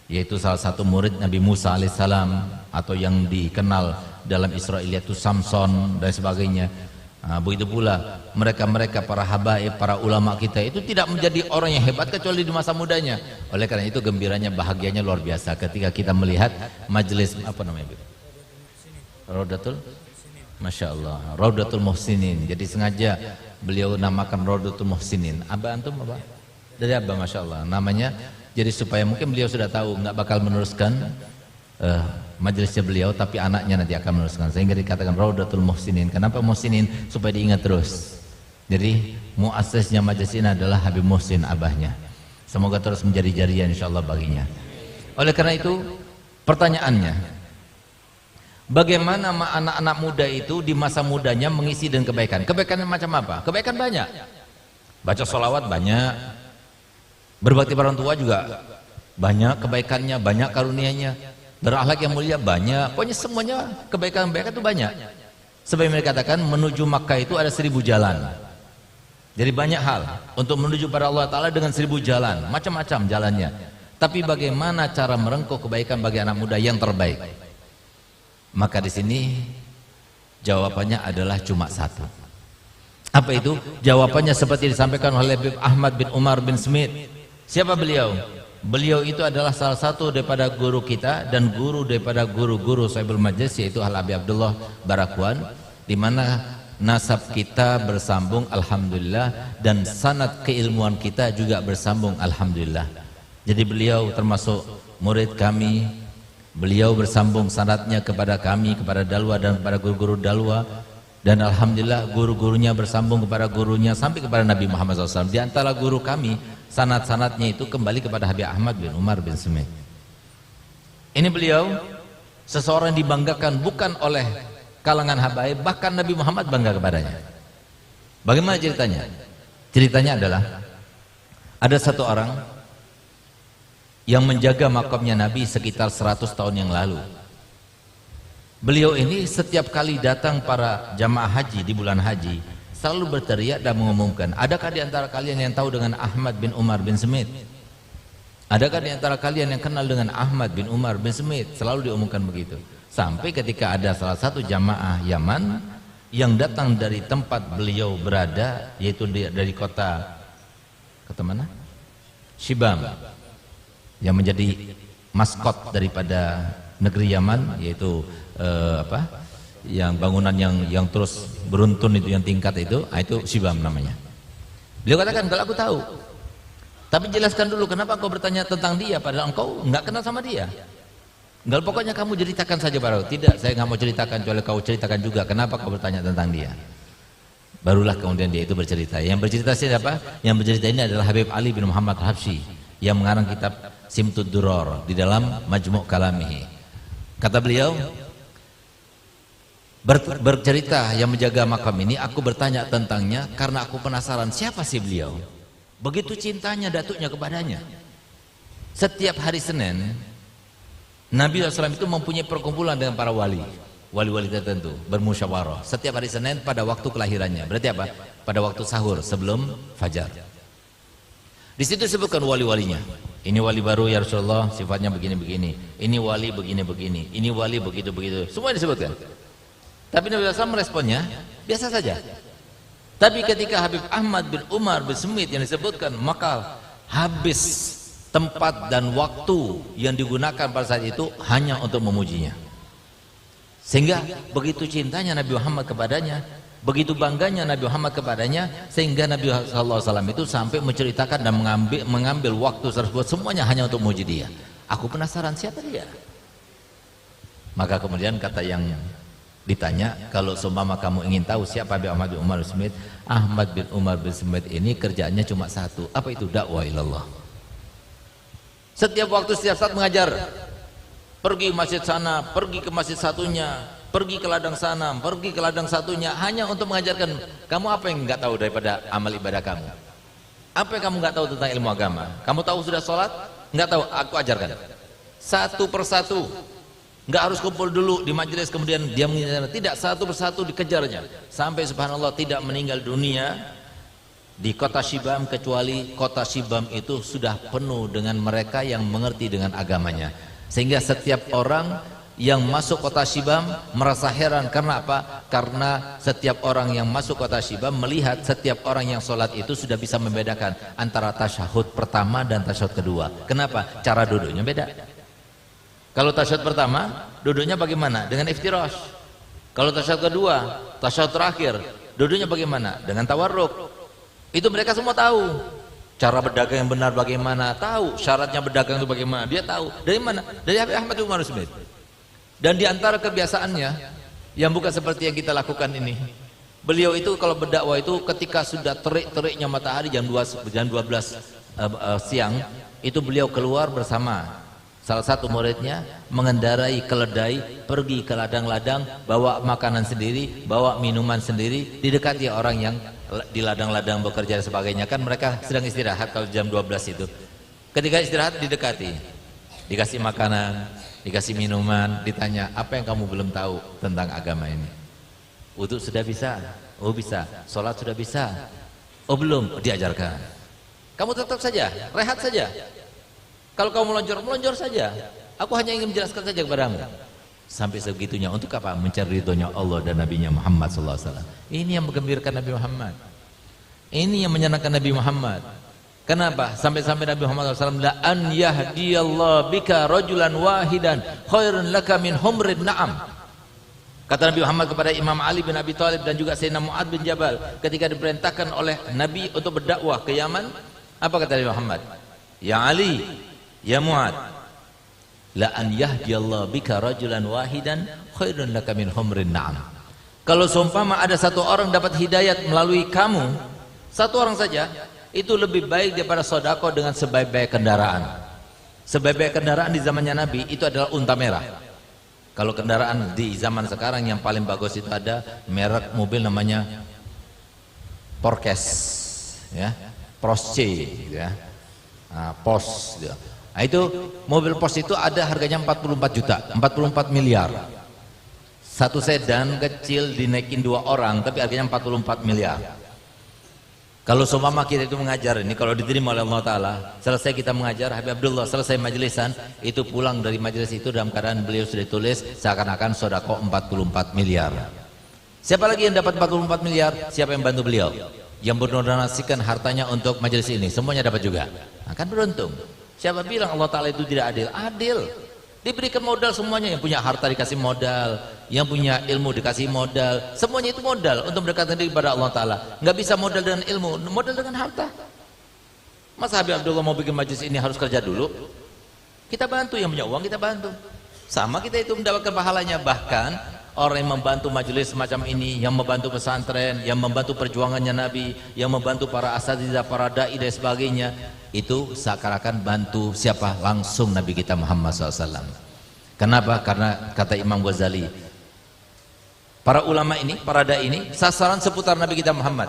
yaitu salah satu murid Nabi Musa alaihissalam, atau yang dikenal dalam Israiliyat itu Samson dan sebagainya. Begitu pula mereka-mereka para habaib, para ulama kita itu tidak menjadi orang yang hebat kecuali di masa mudanya. Oleh karena itu gembiranya, bahagianya luar biasa ketika kita melihat majelis apa namanya, Raudatul, Masya Allah, Raudatul Muhsinin. Jadi sengaja beliau namakan Raudatul Muhsinin. Abah antum apa? Dari Abah, Masya Allah namanya. Jadi supaya mungkin beliau sudah tahu nggak bakal meneruskan majelisnya beliau, tapi anaknya nanti akan meneruskan, sehingga dikatakan Raudatul Muhsinin. Kenapa Muhsinin? Supaya diingat terus. Jadi muassisnya majelis ini adalah Habib Muhsin, abahnya. Semoga terus menjadi jariah insyaallah baginya. Oleh karena itu pertanyaannya, bagaimana anak-anak muda itu di masa mudanya mengisi dengan kebaikan? Kebaikan macam apa? Kebaikan banyak. Baca sholawat banyak, berbakti pada orang tua juga banyak kebaikannya, banyak karunianya, berakhlak yang mulia banyak. Pokoknya semuanya kebaikan-kebaikan itu banyak. Sebagaimana dikatakan menuju Makkah itu ada 1000 jalan. Jadi banyak hal untuk menuju pada Allah Ta'ala dengan 1000 jalan, macam-macam jalannya. Tapi bagaimana cara merengkuh kebaikan bagi anak muda yang terbaik? Maka di sini jawabannya adalah cuma satu. Apa itu? Jawabannya seperti disampaikan oleh Habib Ahmad bin Umar bin Smith. Siapa beliau? Beliau itu adalah salah satu daripada guru kita dan guru daripada guru-guru Sahibul Majlis, yaitu Al-Habib Abdullah Barakwan, di mana nasab kita bersambung alhamdulillah dan sanad keilmuan kita juga bersambung alhamdulillah. Jadi beliau termasuk murid kami. Beliau bersambung sanadnya kepada kami, kepada Dalwa dan kepada guru-guru Dalwa, dan alhamdulillah guru-gurunya bersambung kepada gurunya sampai kepada Nabi Muhammad SAW. Di antara guru kami, sanad-sanadnya itu kembali kepada Habib Ahmad bin Umar bin Smith. Ini beliau seseorang dibanggakan bukan oleh kalangan habaib, bahkan Nabi Muhammad bangga kepadanya. Bagaimana ceritanya? Ceritanya adalah ada satu orang yang menjaga makamnya Nabi sekitar 100 tahun yang lalu. Beliau ini setiap kali datang para jamaah haji di bulan haji selalu berteriak dan mengumumkan, adakah di antara kalian yang tahu dengan Ahmad bin Umar bin Smith? Adakah di antara kalian yang kenal dengan Ahmad bin Umar bin Smith? Selalu diumumkan begitu. Sampai ketika ada salah satu jamaah Yaman yang datang dari tempat beliau berada, yaitu dari kota mana? Shibam, yang menjadi maskot daripada negeri Yaman, yaitu yang bangunan yang terus beruntun itu, yang tingkat itu Shibam namanya. Beliau katakan, kalau aku tahu, tapi jelaskan dulu kenapa kau bertanya tentang dia padahal engkau nggak kenal sama dia. Enggak, pokoknya kamu ceritakan saja baru. Tidak, saya nggak mau ceritakan, kecuali kau ceritakan juga kenapa kau bertanya tentang dia. Barulah kemudian dia itu bercerita. Yang bercerita siapa? Yang bercerita ini adalah Habib Ali bin Muhammad Habsyi yang mengarang kitab Simtud Duror di dalam Majmu' Kalamihi. Kata beliau, bercerita yang menjaga makam ini, aku bertanya tentangnya karena aku penasaran siapa sih beliau. Begitu cintanya datuknya kepadanya. Setiap hari Senin Nabi SAW itu mempunyai perkumpulan dengan para wali-wali tertentu, bermusyawarah setiap hari Senin pada waktu kelahirannya. Berarti apa? Pada waktu sahur sebelum fajar. Di situ disebutkan wali-walinya. Ini wali baru ya Rasulullah, sifatnya begini-begini. Ini wali begini-begini. Ini wali begitu-begitu. Semua disebutkan. Tapi Nabi SAW meresponnya biasa saja. Tapi ketika Habib Ahmad bin Umar bin Smith yang disebutkan, maka habis tempat dan waktu yang digunakan pada saat itu hanya untuk memujinya. Sehingga begitu cintanya Nabi Muhammad kepadanya, begitu bangganya Nabi Muhammad kepadanya, sehingga Nabi SAW itu sampai menceritakan dan mengambil waktu tersebut semuanya hanya untuk memuji dia. Aku penasaran siapa dia. Maka kemudian kata yang ditanya, kalau seumpama kamu ingin tahu siapa Habib Ahmad bin Umar bin Smith, Ahmad bin Umar bin Smith ini kerjaannya cuma satu. Apa itu? Dakwah ilallah. Setiap waktu, setiap saat mengajar. Pergi masjid sana, pergi ke masjid satunya, pergi ke ladang sana, pergi ke ladang satunya, hanya untuk mengajarkan. Kamu apa yang nggak tahu daripada amal ibadah kamu? Apa yang kamu nggak tahu tentang ilmu agama? Kamu tahu sudah sholat? Nggak tahu? Aku ajarkan. Satu persatu. Nggak harus kumpul dulu di majelis kemudian dia mengajarkan. Tidak, satu persatu dikejarnya. Sampai subhanallah tidak meninggal dunia di kota Shibam, kecuali kota Shibam itu sudah penuh dengan mereka yang mengerti dengan agamanya. Sehingga setiap orang yang masuk kota Shibam merasa heran. Karena apa? Karena setiap orang yang masuk kota Shibam melihat setiap orang yang sholat itu sudah bisa membedakan antara tasyahud pertama dan tasyahud kedua. Kenapa? Cara duduknya beda. Kalau tasyahud pertama duduknya bagaimana? Dengan iftirash. Kalau tasyahud kedua, tasyahud terakhir, duduknya bagaimana? Dengan tawarruk. Itu mereka semua tahu. Cara berdagang yang benar bagaimana? Tahu. Syaratnya berdagang itu bagaimana? Dia tahu. Dari mana? Dari Habib Ahmad bin Umar bin Smith. Dan di antara kebiasaannya yang bukan seperti yang kita lakukan ini, beliau itu kalau berdakwah itu ketika sudah terik-teriknya matahari jam 12 siang, itu beliau keluar bersama salah satu muridnya, mengendarai keledai, pergi ke ladang-ladang, bawa makanan sendiri, bawa minuman sendiri, didekati orang yang di ladang-ladang bekerja dan sebagainya. Kan mereka sedang istirahat kalau jam 12 itu. Ketika istirahat didekati, dikasih makanan, dikasih minuman, ditanya, apa yang kamu belum tahu tentang agama ini? Wudu sudah bisa? Oh bisa. Sholat sudah bisa? Oh belum? Diajarkan. Kamu tetap saja, rehat saja. Kalau kamu melonjor, melonjor saja. Aku hanya ingin menjelaskan saja kepadamu. Sampai segitunya untuk apa? Mencari ridhonya Allah dan Nabi-Nya Muhammad SAW. Ini yang menggembirakan Nabi Muhammad. Ini yang menyenangkan Nabi Muhammad. Kenapa? Sampai-sampai Nabi Muhammad SAW, la an yahdiyallahu bika rajulan wahidan khairun laka min humrin na'am. Kata Nabi Muhammad kepada Imam Ali bin Abi Thalib dan juga Sayyidina Mu'ad bin Jabal ketika diperintahkan oleh Nabi untuk berdakwah ke Yaman, apa kata Nabi Muhammad? Ya Ali, ya Mu'ad, la an yahdiyallahu bika rajulan wahidan khairun laka min humrin na'am. Kalau seumpama ada satu orang dapat hidayat melalui kamu, satu orang saja, itu lebih baik daripada sedekah dengan sebaik-baik kendaraan. Sebaik-baik kendaraan di zamannya Nabi itu adalah unta merah. Kalau kendaraan di zaman sekarang yang paling bagus itu ada merek mobil namanya Porches, ya, Porsche, gitu ya, Porsche. Gitu. Nah, itu mobil Porsche itu ada harganya 44 juta, 44 miliar. Satu sedan kecil dinaikin 2 orang, tapi harganya 44 miliar. Kalau seumpama kita itu mengajar ini, kalau diterima oleh Allah Ta'ala, selesai kita mengajar, Habib Abdullah selesai majlisan, itu pulang dari majelis itu dalam keadaan beliau sudah tulis seakan-akan sedekah 44 miliar. Siapa lagi yang dapat 44 miliar? Siapa yang bantu beliau? Yang berdonasikan hartanya untuk majelis ini, semuanya dapat juga. Akan beruntung. Siapa bilang Allah Ta'ala itu tidak adil? Adil. Diberikan modal semuanya, yang punya harta dikasih modal, yang punya ilmu dikasih modal, semuanya itu modal untuk mendekatkan diri kepada Allah Ta'ala. Nggak bisa modal dengan ilmu, modal dengan harta. Masa Habib Abdullah mau bikin majlis ini harus kerja dulu? Kita bantu, yang punya uang kita bantu. Sama kita itu mendapatkan pahalanya. Bahkan orang yang membantu majelis semacam ini, yang membantu pesantren, yang membantu perjuangannya Nabi, yang membantu para asatidzah, para da'i dan sebagainya, itu seakan-akan bantu siapa? Langsung Nabi kita Muhammad SAW. Kenapa? Karena kata Imam Ghazali, para ulama ini, para da'i ini sasaran seputar Nabi kita Muhammad.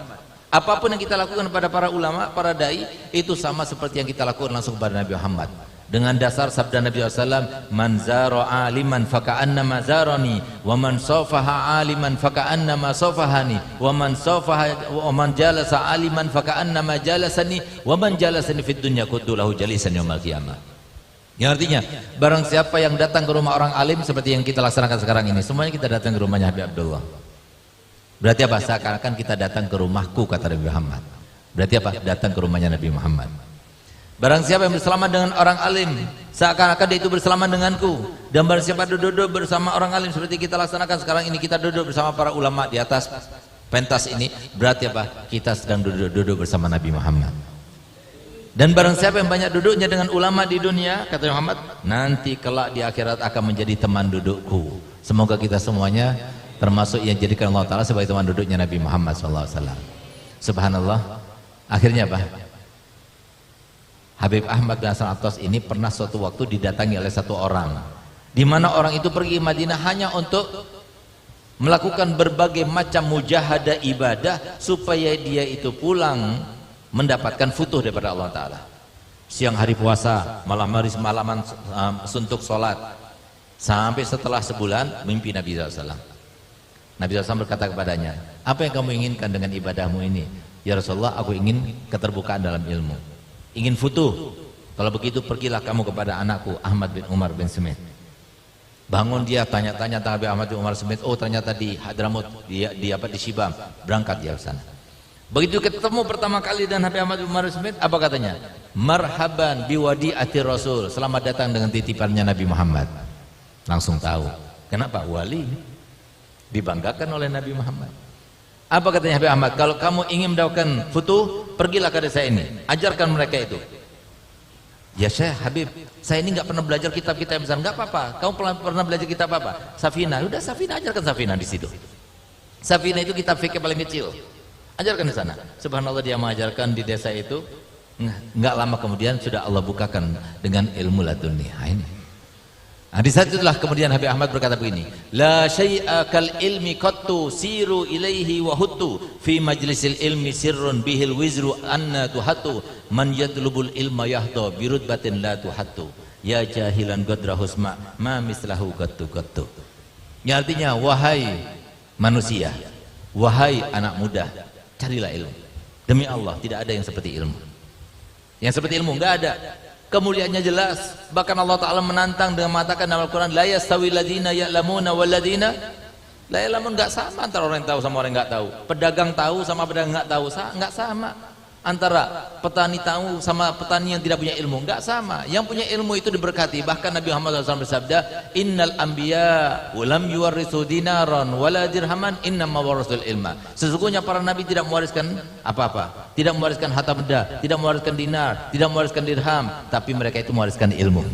Apapun yang kita lakukan kepada para ulama, para da'i, itu sama seperti yang kita lakukan langsung kepada Nabi Muhammad. Dengan dasar sabda Nabi SAW, man zara aliman faka'annama zarani, wa man sofaha aliman faka'annama sofahani, wa man jalasa aliman faka'annama jalasani, wa man jalasani fid dunya kutulahu jalisan yaumal qiyamah. Yang artinya, barang siapa yang datang ke rumah orang alim seperti yang kita laksanakan sekarang ini, semuanya kita datang ke rumahnya Habib Abdullah. Berarti apa? Seakan-akan kita datang ke rumahku, kata Nabi Muhammad. Berarti apa? Datang ke rumahnya Nabi Muhammad. Barang siapa yang bersama dengan orang alim, seakan-akan dia itu bersama denganku. Dan barang siapa duduk bersama orang alim seperti kita laksanakan sekarang ini, kita duduk bersama para ulama di atas pentas ini, berarti apa? Kita sedang duduk bersama Nabi Muhammad. Dan barang siapa yang banyak duduknya dengan ulama di dunia, kata Muhammad, nanti kelak di akhirat akan menjadi teman dudukku. Semoga kita semuanya termasuk yang jadikan Allah Ta'ala sebagai teman duduknya Nabi Muhammad SAW. Subhanallah. Akhirnya apa? Habib Ahmad bin Hasan Attas ini pernah suatu waktu didatangi oleh satu orang, di mana orang itu pergi ke Madinah hanya untuk melakukan berbagai macam mujahadah ibadah supaya dia itu pulang mendapatkan futuh daripada Allah Ta'ala. Siang hari puasa, malam hari semalaman suntuk sholat, sampai setelah sebulan mimpi Nabi SAW. Nabi SAW berkata kepadanya, apa yang kamu inginkan dengan ibadahmu ini? Ya Rasulullah, aku ingin keterbukaan dalam ilmu, ingin futuh. Kalau begitu pergilah kamu kepada anakku Ahmad bin Umar bin Smith. Bangun dia, tanya-tanya tentang Habib Ahmad bin Umar Smith. Oh ternyata di Hadramut, di Shibam. Berangkat dia ke sana. Begitu ketemu pertama kali dengan Habib Ahmad bin Umar Smith, apa katanya? Marhaban biwadi'ati Rasul, selamat datang dengan titipannya Nabi Muhammad. Langsung tahu kenapa wali dibanggakan oleh Nabi Muhammad. Apa katanya Habib Ahmad? Kalau kamu ingin mendapatkan futuh, pergilah ke desa ini, ajarkan mereka itu. Ya Syekh Habib, saya ini nggak pernah belajar kitab-kitab yang besar. Nggak apa-apa, kamu pernah belajar kitab apa? Safina. Udah Safina, ajarkan Safina di situ. Safina itu kitab fikih paling kecil, ajarkan di sana. Subhanallah, dia mengajarkan di desa itu. Nggak lama kemudian sudah Allah bukakan dengan ilmu laduni. Ini. Nah, di saat itulah kemudian Habib Ahmad berkata begini, la syai'a kal ilmi qattu siru ilaihi wa huttu fi majlisil ilmi sirrun bihil wizru anna tuhatu man yatlubul ilma yahda birutbatin la tuhatu ya jahilan qadra husma ma mislahu qattu. Ya, artinya wahai manusia, wahai anak muda, carilah ilmu. Demi Allah tidak ada yang seperti ilmu. Yang seperti ilmu enggak ada. kemuliaannya jelas. Bahkan Allah Ta'ala menantang dengan mengatakan dalam Al-Quran, la yastawi ladina ya'lamuna wal ladina la ya'lamun. Nggak sama antara orang yang tahu sama orang yang nggak tahu. Pedagang tahu sama pedagang nggak tahu, nggak sama. Antara petani tahu sama petani yang tidak punya ilmu, nggak sama. Yang punya ilmu itu diberkati. Bahkan Nabi Muhammad SAW bersabda, innal anbiya lam yuwarrithu dinaran wala dirhaman, innama warathul ilma. Sesungguhnya para nabi tidak mewariskan apa-apa, tidak mewariskan harta benda, tidak mewariskan dinar, tidak mewariskan dirham, tapi mereka itu mewariskan ilmu.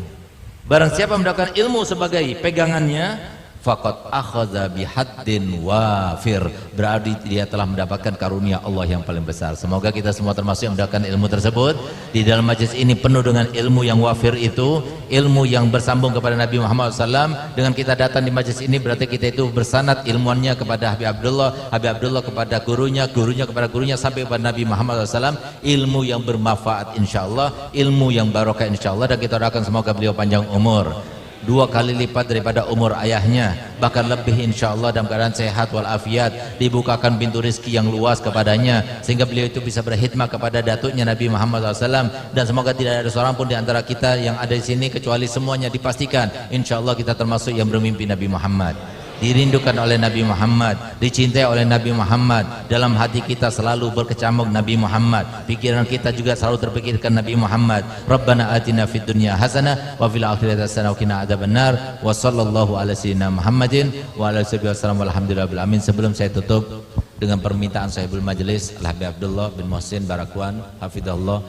Barang siapa mendapatkan ilmu sebagai pegangannya, faqad akhadha bihaddin wafir, berarti dia telah mendapatkan karunia Allah yang paling besar. Semoga kita semua termasuk yang mendapatkan ilmu tersebut. Di dalam majlis ini penuh dengan ilmu yang wafir, itu ilmu yang bersambung kepada Nabi Muhammad SAW. Dengan kita datang di majlis ini berarti kita itu bersanad ilmuannya kepada Habib Abdullah kepada gurunya, gurunya kepada gurunya, sampai kepada Nabi Muhammad SAW. Ilmu yang bermanfaat insyaallah, ilmu yang barokah insyaallah, dan kita doakan semoga beliau panjang umur, 2 kali lipat daripada umur ayahnya, bahkan lebih insyaallah, dalam keadaan sehat walafiat, dibukakan pintu rezeki yang luas kepadanya, sehingga beliau itu bisa berkhidmat kepada datuknya Nabi Muhammad SAW. Dan semoga tidak ada seorang pun di antara kita yang ada di sini, kecuali semuanya dipastikan insyaallah kita termasuk yang bermimpi Nabi Muhammad, dirindukan oleh Nabi Muhammad, dicintai oleh Nabi Muhammad. Dalam hati kita selalu berkecamuk Nabi Muhammad, pikiran kita juga selalu terpikirkan Nabi Muhammad. Rabbana atina fid dunya hasanah wa fil akhirati hasanah wa qina adzabannar. Wa sallallahu ala sayyidina Muhammadin wa ala alihi wasallam walhamdulillahil alamin. Sebelum saya tutup dengan permintaan sahibul majelis Al-Habib Abdullah bin Muhsin Barakwan hafizahullah,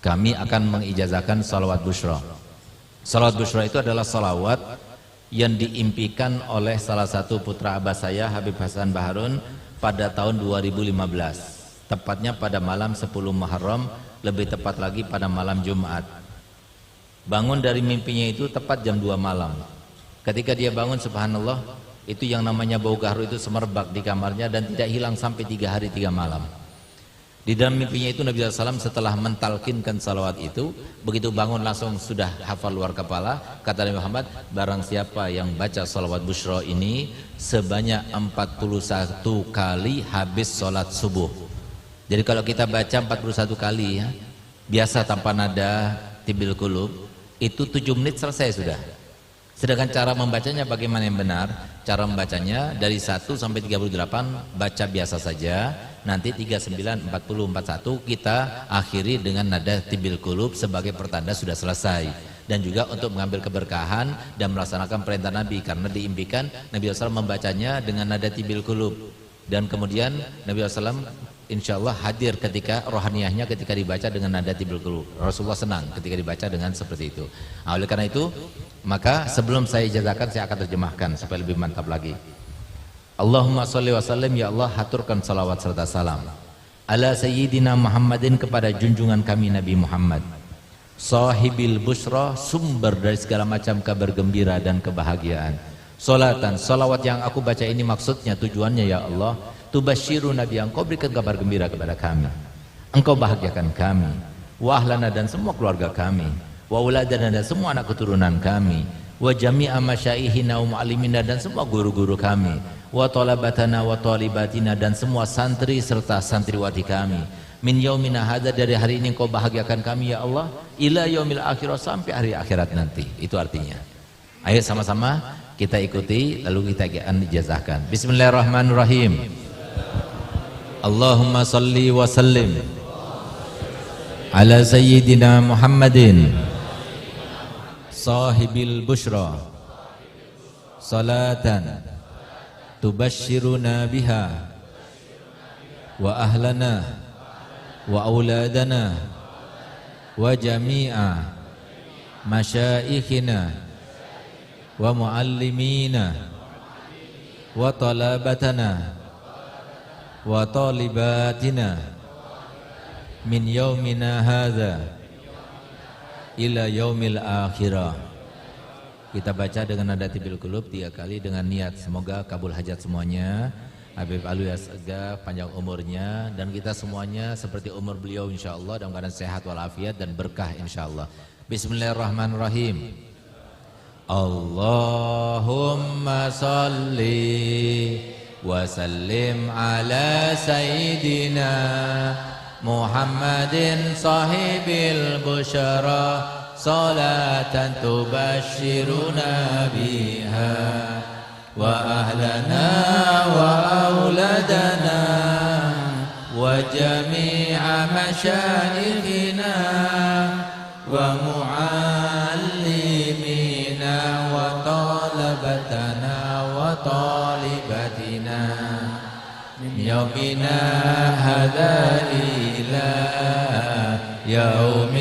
kami akan mengijazahkan salawat busyra. Salawat busyra itu adalah salawat yang diimpikan oleh salah satu putra abah saya, Habib Hasan Baharun, pada tahun 2015, tepatnya pada malam 10 Muharram, lebih tepat lagi pada malam Jumat. Bangun dari mimpinya itu tepat jam 2 malam. Ketika dia bangun, subhanallah, itu yang namanya bau gahru itu semerbak di kamarnya dan tidak hilang sampai 3 hari 3 malam. Di dalam mimpinya itu Nabi SAW setelah mentalkinkan salawat itu, begitu bangun langsung sudah hafal luar kepala. Kata Nabi Muhammad, barang siapa yang baca salawat busyra ini sebanyak 41 kali habis sholat subuh. Jadi kalau kita baca 41 kali ya, biasa tanpa nada tibil qulub, itu 7 menit selesai sudah. Sedangkan cara membacanya bagaimana yang benar? Cara membacanya dari 1 sampai 38 baca biasa saja. Nanti 39, 40, 41 kita akhiri dengan nada tibil qulub sebagai pertanda sudah selesai. Dan juga untuk mengambil keberkahan dan melaksanakan perintah Nabi, karena diimpikan Nabi SAW membacanya dengan nada tibil qulub. Dan kemudian Nabi SAW insyaallah hadir ketika rohaniyahnya ketika dibaca dengan nada tibil qulub. Rasulullah senang ketika dibaca dengan seperti itu. Nah, oleh karena itu, maka sebelum saya ijazahkan, saya akan terjemahkan supaya lebih mantap lagi. Allahumma sholli wa sallim, ya Allah haturkan salawat serta salam ala sayyidina Muhammadin, kepada junjungan kami Nabi Muhammad, sahibil busra, sumber dari segala macam kabar gembira dan kebahagiaan. Salatan, salawat yang aku baca ini maksudnya, tujuannya ya Allah, tubasyiru Nabi, engkau berikan kabar gembira kepada kami, engkau bahagiakan kami, wa ahlana, dan semua keluarga kami, wa uladana, dan semua anak keturunan kami, wa jami'a masyaihina wa mu'allimina, dan semua guru-guru kami, wa talabatana wa talibatina, dan semua santri serta santriwati kami, min yaumina hadza, dari hari ini engkau bahagiakan kami ya Allah, ila yaumil akhirah, sampai hari akhirat nanti. Itu artinya. Ayo sama-sama kita ikuti, lalu kita akan ijazahkan. Bismillahirrahmanirrahim. Allahumma salli wa sallim ala sayyidina Muhammadin sahibil busyra, salatan tubashshiruna biha wa ahlana wa auladana wa jami'a masyaikhina wa muallimina wa talabatana wa talibatina min yaumina hadza ila yaumil akhirah. Kita baca dengan nada tibil qulub 3 kali dengan niat semoga kabul hajat semuanya. Habib Alwi Asga panjang umurnya, dan kita semuanya seperti umur beliau insyaallah, dalam keadaan sehat walafiat dan berkah insyaallah. Bismillahirrahmanirrahim. Allahumma salli wa sallim ala sayyidina محمد صاحب البشرى صلاة تبشرنا بها وأهلنا وأولادنا وجميع مشايخنا ومعلمينا وطلبتنا وطالباتنا من يومنا هذا إلى يوم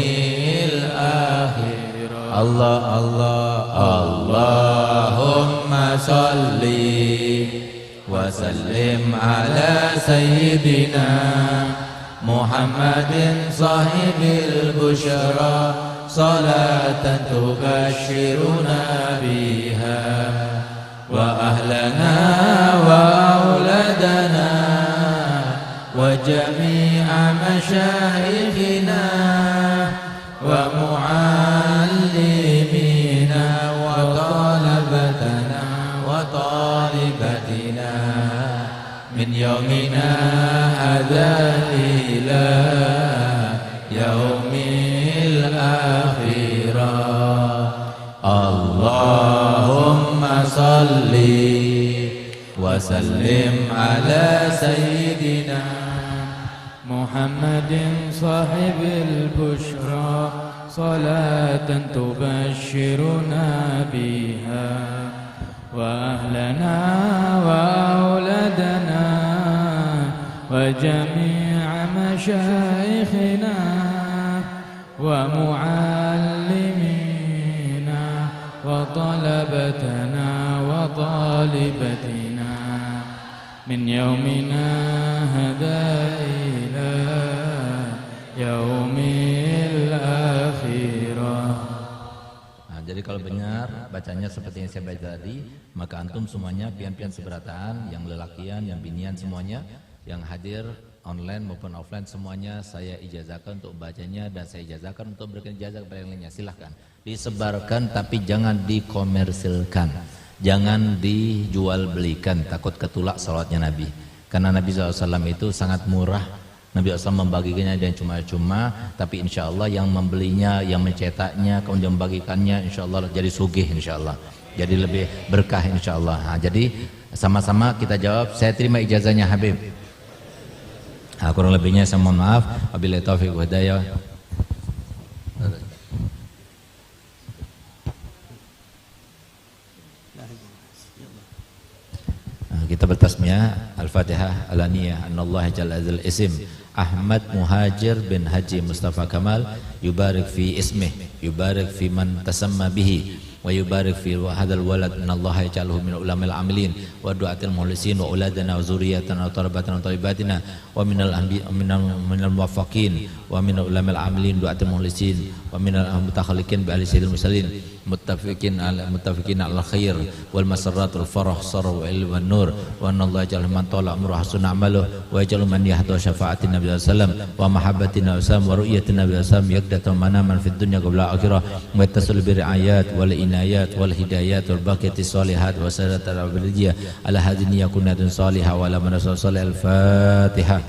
الآخر الله الله اللهم صل وسلم على سيدنا محمد صاحب البشرى صلاة تبشرنا بها وأهلنا وأولادنا وجميع مشايخنا ومعلمينا وطلبتنا وطالبتنا من يومنا هذا إلى يوم الآخرة اللهم صل وسلم على سيدنا محمد صاحب البشرى صلاة تبشرنا بها وأهلنا وأولادنا وجميع مشايخنا ومعلمينا وطلبتنا وطالبتنا من يومنا هذا إلى يوم الآخرة. Jadi kalau benar bacanya seperti yang saya baca tadi, maka antum semuanya pian-pian seberataan, yang lelakian, yang binian semuanya, yang hadir online maupun offline semuanya saya ijazahkan untuk bacanya dan saya ijazahkan untuk berikan ijazah kepada yang lainnya. Silahkan disebarkan tapi jangan dikomersilkan, jangan dijual belikan, takut ketulak salawatnya Nabi. Karena Nabi SAW itu sangat murah. Nabi SAW membagikannya dan cuma-cuma, tapi insya Allah yang membelinya, yang mencetaknya, kemudian membagikannya, insya Allah jadi sugih, insya Allah. Jadi lebih berkah, insya Allah. Nah, jadi sama-sama kita jawab, saya terima ijazahnya Habib. Nah, kurang lebihnya saya mohon maaf. Wabillahi taufiq wa hidayah. Kita bertasmiyah Al-Fatihah Al-Aniyah Anallah Jalla Azal Isim Ahmad Muhajir bin Haji Mustafa Kamal yubarik fi ismih, yubarik fi man tasamma bihi, wa yubarik fi hadal walad. Anallah yaj'alhu min ulamil amilin wa du'atil mukhlisin wa uladana wa zurriyatana wa tarabatana wa talibatina wa minal muwaffaqin wa min ulamil amilin du'atil mukhlisin wa minal mutakhaliqin bi ahli sayyidil musallin muttafiqin ala khair wal masarrat wal farah sarah wa ilm wan nur wa anallah yaj'al man tala umruhu hasuna amaluhu wa yaj'al man yahdu syafa'atin nabi sallam wa mahabbatina wa ru'yatina nabi sallam yaqdatu manaman fid dunya qabla akhirah wa tasul bi riayat wal inayat wal hidayat wal baqiyati salihat wa sadat al abadiyah ala hadhihi yakunatun salihah wa ala man salih al fatihah